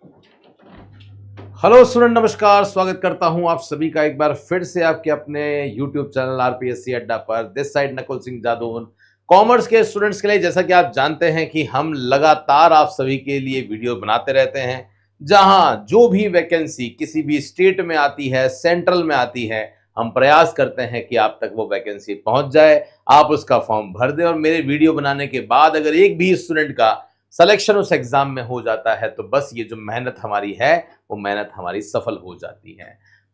Hello student, नमस्कार। स्वागत करता हूं आप सभी का एक बार फिर से आपके अपने यूट्यूब चैनल आरपीएससी अड्डा पर। This side Nakul Singh Jadaun. Commerce के स्टूडेंट्स के लिए जैसा कि आप जानते हैं कि हम लगातार आप सभी के लिए वीडियो बनाते रहते हैं, जहां जो भी वैकेंसी किसी भी स्टेट में आती है, सेंट्रल में आती है, हम प्रयास करते हैं कि आप तक वो वैकेंसी पहुंच जाए, आप उसका फॉर्म भर दें और मेरे वीडियो बनाने के बाद अगर एक भी स्टूडेंट का सिलेक्शन उस एग्जाम में हो जाता है तो बस ये जो मेहनत हमारी है वो मेहनत हमारी सफल हो जाती है।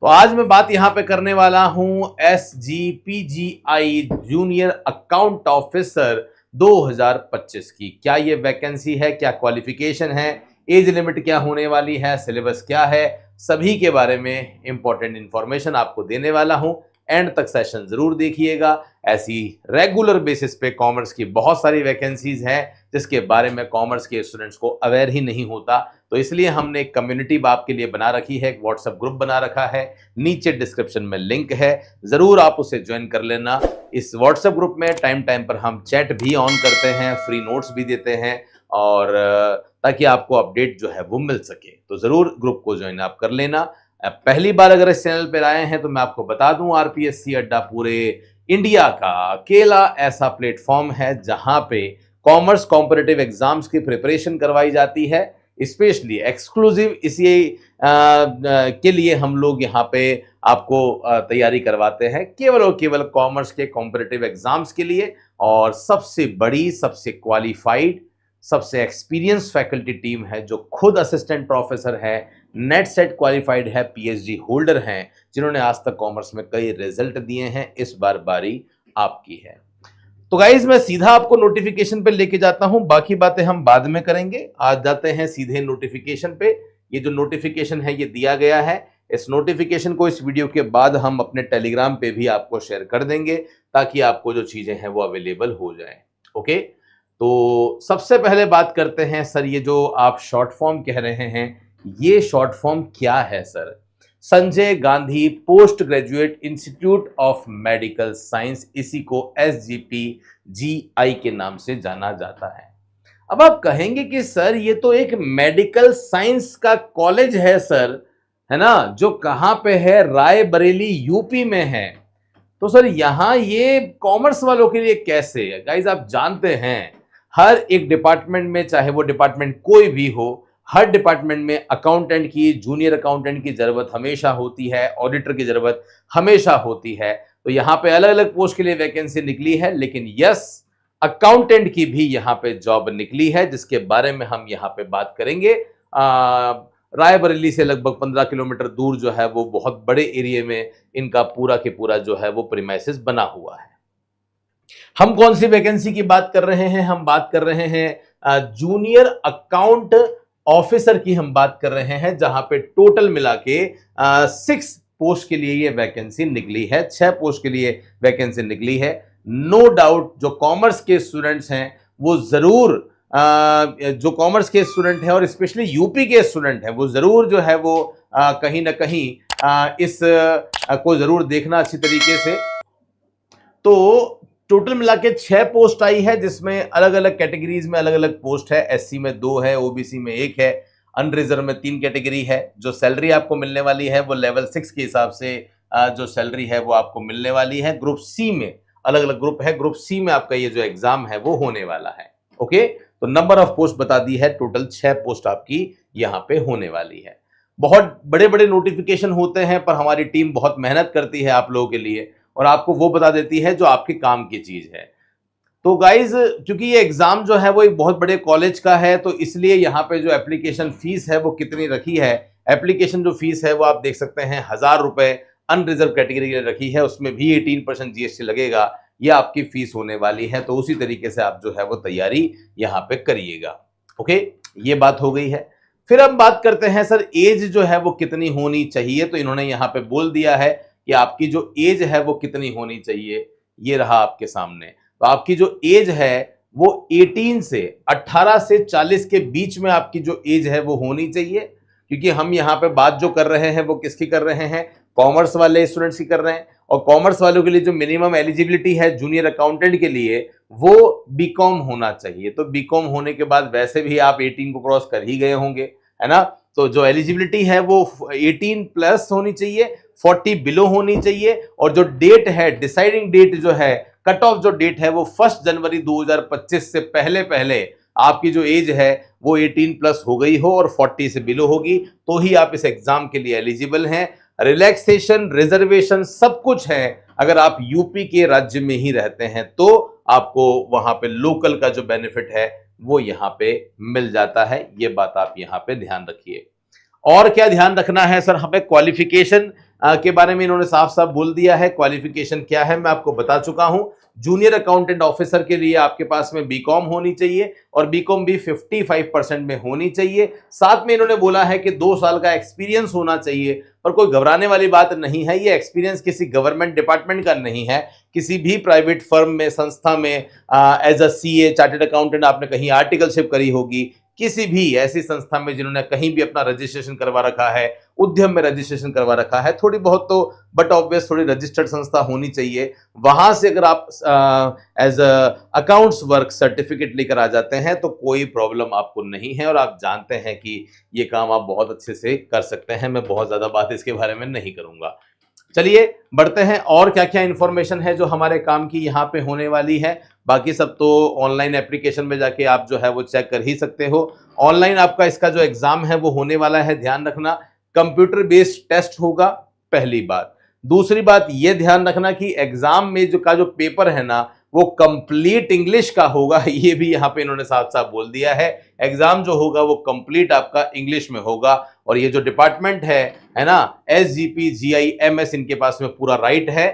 तो आज मैं बात यहां पे करने वाला हूं SGPGI जूनियर अकाउंट ऑफिसर 2025 की। क्या ये वैकेंसी है, क्या क्वालिफिकेशन है, एज लिमिट क्या होने वाली है, सिलेबस क्या है, सभी के बारे में इंपॉर्टेंट इंफॉर्मेशन आपको देने वाला हूं। एंड तक सेशन जरूर देखिएगा। ऐसी रेगुलर बेसिस पे कॉमर्स की बहुत सारी वैकेंसीज हैं जिसके बारे में कॉमर्स के स्टूडेंट्स को अवेयर ही नहीं होता, तो इसलिए हमने एक कम्युनिटी आपके लिए बना रखी है, एक व्हाट्सएप ग्रुप बना रखा है। नीचे डिस्क्रिप्शन में लिंक है, जरूर आप उसे ज्वाइन कर लेना। इस व्हाट्सएप ग्रुप में टाइम टाइम पर हम चैट भी ऑन करते हैं, फ्री नोट्स भी देते हैं, और ताकि आपको अपडेट जो है वो मिल सके, तो जरूर ग्रुप को ज्वाइन आप कर लेना। पहली बार अगर इस चैनल पर आए हैं तो मैं आपको बता दूं, आरपीएससी अड्डा पूरे इंडिया का अकेला ऐसा प्लेटफॉर्म है जहां पे कॉमर्स कॉम्पिटिटिव एग्जाम्स की प्रिपरेशन करवाई जाती है। स्पेशली एक्सक्लूसिव इसी के लिए हम लोग यहाँ पे आपको तैयारी करवाते हैं, केवल और केवल कॉमर्स के कॉम्पिटिटिव एग्जाम्स के लिए। और सबसे बड़ी, सबसे क्वालिफाइड, सबसे एक्सपीरियंस फैकल्टी टीम है जो खुद असिस्टेंट प्रोफेसर है, नेट सेट क्वालिफाइड है, पीएचडी होल्डर हैं, जिन्होंने आज तक कॉमर्स में कई रिजल्ट दिए हैं। इस बार बारी आपकी है। तो गाइज मैं सीधा आपको नोटिफिकेशन पे लेके जाता हूं, बाकी बातें हम बाद में करेंगे। आज जाते हैं सीधे नोटिफिकेशन पे। ये जो नोटिफिकेशन है ये दिया गया है। इस नोटिफिकेशन को इस वीडियो के बाद हम अपने टेलीग्राम पे भी आपको शेयर कर देंगे ताकि आपको जो चीजें हैं वो अवेलेबल हो जाए। ओके, तो सबसे पहले बात करते हैं सर, ये जो आप शॉर्ट फॉर्म कह रहे हैं, ये शॉर्ट फॉर्म क्या है sir? Sanjay Gandhi post graduate institute of medical science, इसी को SGPGI के नाम से जाना जाता है। अब आप कहेंगे कि सर ये तो एक मेडिकल साइंस का कॉलेज है सर, है ना, जो कहां पे है? रायबरेली यूपी में है। तो सर यहां ये कॉमर्स वालों के लिए कैसे है? गाइज आप जानते हैं हर एक डिपार्टमेंट में, चाहे वो डिपार्टमेंट कोई भी हो, हर डिपार्टमेंट में अकाउंटेंट की, जूनियर अकाउंटेंट की जरूरत हमेशा होती है, ऑडिटर की जरूरत हमेशा होती है। तो यहाँ पे अलग अलग पोस्ट के लिए वैकेंसी निकली है, लेकिन यस, अकाउंटेंट की भी यहाँ पे जॉब निकली है, जिसके बारे में हम यहाँ पे बात करेंगे। रायबरेली से लगभग 15 किलोमीटर दूर जो है वो बहुत बड़े एरिया में इनका पूरा के पूरा जो है वो प्रीमाइसेस बना हुआ है। हम कौन सी वैकेंसी की बात कर रहे हैं? हम बात कर रहे हैं जूनियर अकाउंट ऑफिसर की हम बात कर रहे हैं, जहां पे टोटल मिला के 6 पोस्ट के लिए ये वैकेंसी निकली है, 6 पोस्ट के लिए वैकेंसी निकली है। नो डाउट जो कॉमर्स के स्टूडेंट्स हैं वो जरूर जो कॉमर्स के स्टूडेंट हैं और स्पेशली यूपी के स्टूडेंट हैं वो जरूर जो है वो कहीं ना कहीं इस को जरूर देखना अच्छी तरीके से। तो टोटल मिला के 6 पोस्ट आई है, जिसमें अलग अलग कैटेगरीज में अलग अलग पोस्ट है। एससी में 2 है, ओबीसी में 1 है, अनरिजर्व में 3 कैटेगरी है। जो सैलरी आपको मिलने वाली है वो लेवल 6 के हिसाब से जो सैलरी है वो आपको मिलने वाली है। ग्रुप सी में अलग अलग ग्रुप है, ग्रुप सी में आपका ये जो एग्जाम है वो होने वाला है। ओके, तो नंबर ऑफ पोस्ट बता दी है, टोटल 6 पोस्ट आपकी यहाँ पे होने वाली है। बहुत बड़े बड़े नोटिफिकेशन होते हैं, पर हमारी टीम बहुत मेहनत करती है आप लोगों के लिए और आपको वो बता देती है जो आपके काम की चीज है। तो गाइज क्योंकि ये एग्जाम जो है वो एक बहुत बड़े कॉलेज का है, तो इसलिए यहाँ पे जो एप्लीकेशन फीस है वो कितनी रखी है? एप्लीकेशन जो फीस है वो आप देख सकते हैं 1000 रुपए अनरिजर्व कैटेगरी के लिए रखी है, उसमें भी 18% जीएसटी लगेगा। ये आपकी फीस होने वाली है, तो उसी तरीके से आप जो है वो तैयारी यहाँ पे करिएगा। ओके, ये बात हो गई है। फिर हम बात करते हैं सर एज जो है वो कितनी होनी चाहिए। तो इन्होंने यहाँ पे बोल दिया है कि आपकी जो एज है वो कितनी होनी चाहिए, ये रहा आपके सामने। तो आपकी जो एज है वो 18 से 40 के बीच में आपकी जो एज है वो होनी चाहिए, क्योंकि हम यहाँ पे बात जो कर रहे हैं वो किसकी कर रहे हैं? कॉमर्स वाले स्टूडेंट्स की कर रहे हैं। और कॉमर्स वालों के लिए जो मिनिमम एलिजिबिलिटी है जूनियर अकाउंटेंट के लिए वो बीकॉम होना चाहिए। तो बीकॉम होने के बाद वैसे भी आप 18 को क्रॉस कर ही गए होंगे, है ना। तो जो एलिजिबिलिटी है वो 18 प्लस होनी चाहिए, 40 बिलो होनी चाहिए, और जो डेट है, डिसाइडिंग डेट जो है, कट ऑफ जो डेट है वो 1 जनवरी 2025 से पहले पहले आपकी जो एज है वो 18 प्लस हो गई हो और 40 से बिलो होगी, तो ही आप इस एग्जाम के लिए एलिजिबल हैं। रिलैक्सेशन, रिजर्वेशन सब कुछ है अगर आप यूपी के राज्य में ही रहते हैं, तो आपको वहां पे लोकल का जो बेनिफिट है वो यहां पे मिल जाता है। ये बात आप यहां पे ध्यान रखिए। और क्या ध्यान रखना है सर, हमें क्वालिफिकेशन के बारे में इन्होंने साफ साफ बोल दिया है। क्वालिफिकेशन क्या है मैं आपको बता चुका हूं। जूनियर अकाउंटेंट ऑफिसर के लिए आपके पास में बीकॉम होनी चाहिए, और बीकॉम भी 55% में होनी चाहिए। साथ में इन्होंने बोला है कि 2 साल का एक्सपीरियंस होना चाहिए, पर कोई घबराने वाली बात नहीं है। ये एक्सपीरियंस किसी गवर्नमेंट डिपार्टमेंट का नहीं है, किसी भी प्राइवेट फर्म में, संस्था में as a CA, chartered accountant आपने कहीं आर्टिकलशिप करी होगी, किसी भी ऐसी संस्था में जिन्होंने कहीं भी अपना रजिस्ट्रेशन करवा रखा है, उद्यम में रजिस्ट्रेशन करवा रखा है, थोड़ी बहुत तो बट ऑब्वियस थोड़ी रजिस्टर्ड संस्था होनी चाहिए। वहां से अगर आप एज अकाउंट्स वर्क सर्टिफिकेट लेकर आ जाते हैं तो कोई प्रॉब्लम आपको नहीं है, और आप जानते हैं कि ये काम आप बहुत अच्छे से कर सकते हैं। मैं बहुत ज्यादा बात इसके बारे में नहीं करूंगा। चलिए बढ़ते हैं, और क्या क्या इंफॉर्मेशन है जो हमारे काम की यहाँ पे होने वाली है। बाकी सब तो ऑनलाइन एप्लीकेशन में जाके आप जो है वो चेक कर ही सकते हो। ऑनलाइन आपका इसका जो एग्जाम है वो होने वाला है, ध्यान रखना कंप्यूटर बेस्ड टेस्ट होगा, पहली बात। दूसरी बात ये ध्यान रखना कि एग्जाम में जो पेपर है ना वो कंप्लीट इंग्लिश का होगा। ये भी यहाँ पे इन्होंने साफ साफ बोल दिया है, एग्जाम जो होगा वो कंप्लीट आपका इंग्लिश में होगा। और ये जो डिपार्टमेंट है ना, SGP GIMS, इनके पास में पूरा राइट है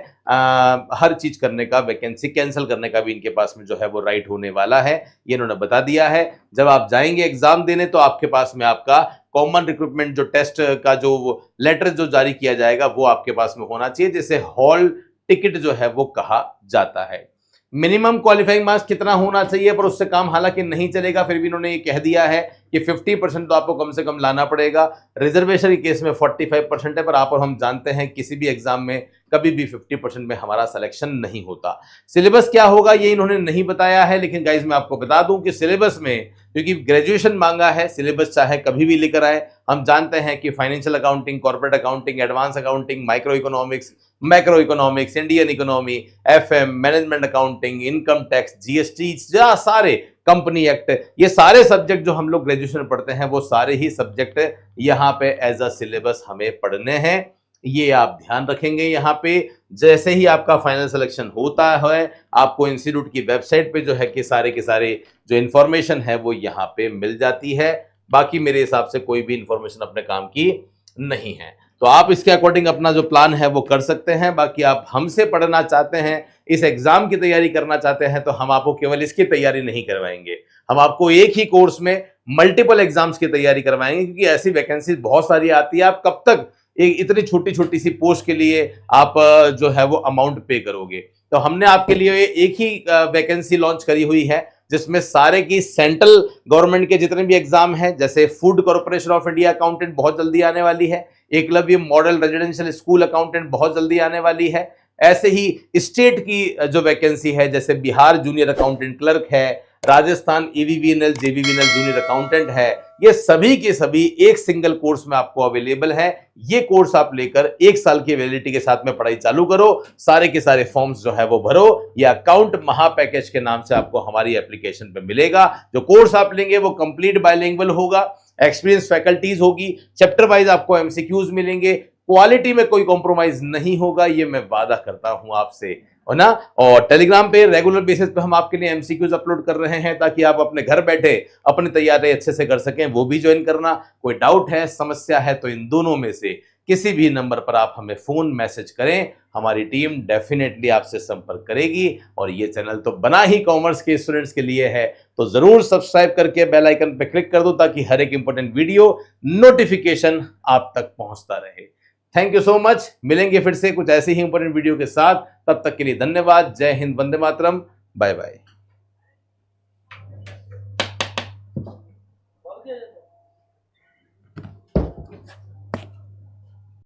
हर चीज करने का, वैकेंसी कैंसिल करने का भी इनके पास में जो है वो राइट होने वाला है, ये इन्होंने बता दिया है। जब आप जाएंगे एग्जाम देने तो आपके पास में आपका कॉमन रिक्रूटमेंट जो टेस्ट का जो लेटर जो जारी किया जाएगा वो आपके पास में होना चाहिए, जिसे हॉल टिकट जो है वो कहा जाता है। मिनिमम क्वालिफाइंग मार्क्स कितना होना चाहिए, पर उससे काम हालांकि नहीं चलेगा, फिर भी इन्होंने ये कह दिया है कि 50% तो आपको कम से कम लाना पड़ेगा। रिजर्वेशन के केस में 45% है, पर आप और हम जानते हैं किसी भी एग्जाम में कभी भी 50% में हमारा सिलेक्शन नहीं होता। सिलेबस क्या होगा ये इन्होंने नहीं बताया है, लेकिन गाइज मैं आपको बता दूं कि सिलेबस में, क्योंकि ग्रेजुएशन मांगा है, सिलेबस चाहे कभी भी लेकर आए। हम जानते हैं कि financial accounting, corporate accounting, advance accounting, micro economics, macro economics, Indian economy, FM, management accounting, income tax, GST, सारे कंपनी एक्ट, ये सारे सब्जेक्ट जो हम लोग ग्रेजुएशन में पढ़ते हैं वो सारे ही सब्जेक्ट यहाँ पे एज अ सिलेबस हमें पढ़ने हैं। ये आप ध्यान रखेंगे। यहाँ पे जैसे ही आपका फाइनल सिलेक्शन होता है आपको इंस्टीट्यूट की वेबसाइट पे जो है कि सारे के सारे जो इंफॉर्मेशन है वो यहाँ पे मिल जाती है। बाकी मेरे हिसाब से कोई भी इंफॉर्मेशन अपने काम की नहीं है, तो आप इसके अकॉर्डिंग अपना जो प्लान है वो कर सकते हैं। बाकी आप हमसे पढ़ना चाहते हैं, इस एग्जाम की तैयारी करना चाहते हैं, तो हम आपको केवल इसकी तैयारी नहीं करवाएंगे, हम आपको एक ही कोर्स में मल्टीपल एग्जाम्स की तैयारी करवाएंगे, क्योंकि ऐसी वैकेंसी बहुत सारी आती है। आप कब तक एक इतनी छोटी छोटी सी पोस्ट के लिए आप जो है वो अमाउंट पे करोगे। तो हमने आपके लिए एक ही वैकेंसी लॉन्च करी हुई है, जिसमें सारे की सेंट्रल गवर्नमेंट के जितने भी एग्जाम हैं, जैसे food corporation of India accountant बहुत जल्दी आने वाली है, Eklavya model residential school accountant बहुत जल्दी आने वाली है, ऐसे ही स्टेट की जो वैकेंसी है, जैसे बिहार जूनियर अकाउंटेंट क्लर्क है, Rajasthan EVVNL JVVNL junior accountant है, ये सभी के सभी एक सिंगल कोर्स में आपको अवेलेबल है। ये कोर्स आप लेकर 1 साल की वैलिडिटी के साथ में पढ़ाई चालू करो, सारे के सारे फॉर्म्स जो है वो भरो। ये अकाउंट महा पैकेज के नाम से आपको हमारी एप्लीकेशन पे मिलेगा। जो कोर्स आप लेंगे वो कंप्लीट बायलिंगुअल होगा, एक्सपीरियंस फैकल्टीज होगी, चैप्टर वाइज आपको MCQs मिलेंगे, क्वालिटी में कोई कॉम्प्रोमाइज नहीं होगा, ये मैं वादा करता हूं आपसे, है ना। और टेलीग्राम पे रेगुलर बेसिस पे हम आपके लिए MCQs अपलोड कर रहे हैं, ताकि आप अपने घर बैठे अपनी तैयारी अच्छे से कर सकें, वो भी ज्वाइन करना। कोई डाउट है, समस्या है, तो इन दोनों में से किसी भी नंबर पर आप हमें फोन मैसेज करें, हमारी टीम डेफिनेटली आपसे संपर्क करेगी। और ये चैनल तो बना ही कॉमर्स के स्टूडेंट्स के लिए है, तो जरूर सब्सक्राइब करके बेल आइकन पे क्लिक कर दो, ताकि हर एक इंपॉर्टेंट वीडियो नोटिफिकेशन आप तक पहुंचता रहे। Thank you so much. मिलेंगे फिर से कुछ ऐसे ही इंपॉर्टेंट वीडियो के साथ, तब तक के लिए धन्यवाद। जय हिंद, वंदे मातरम, बाय बाय।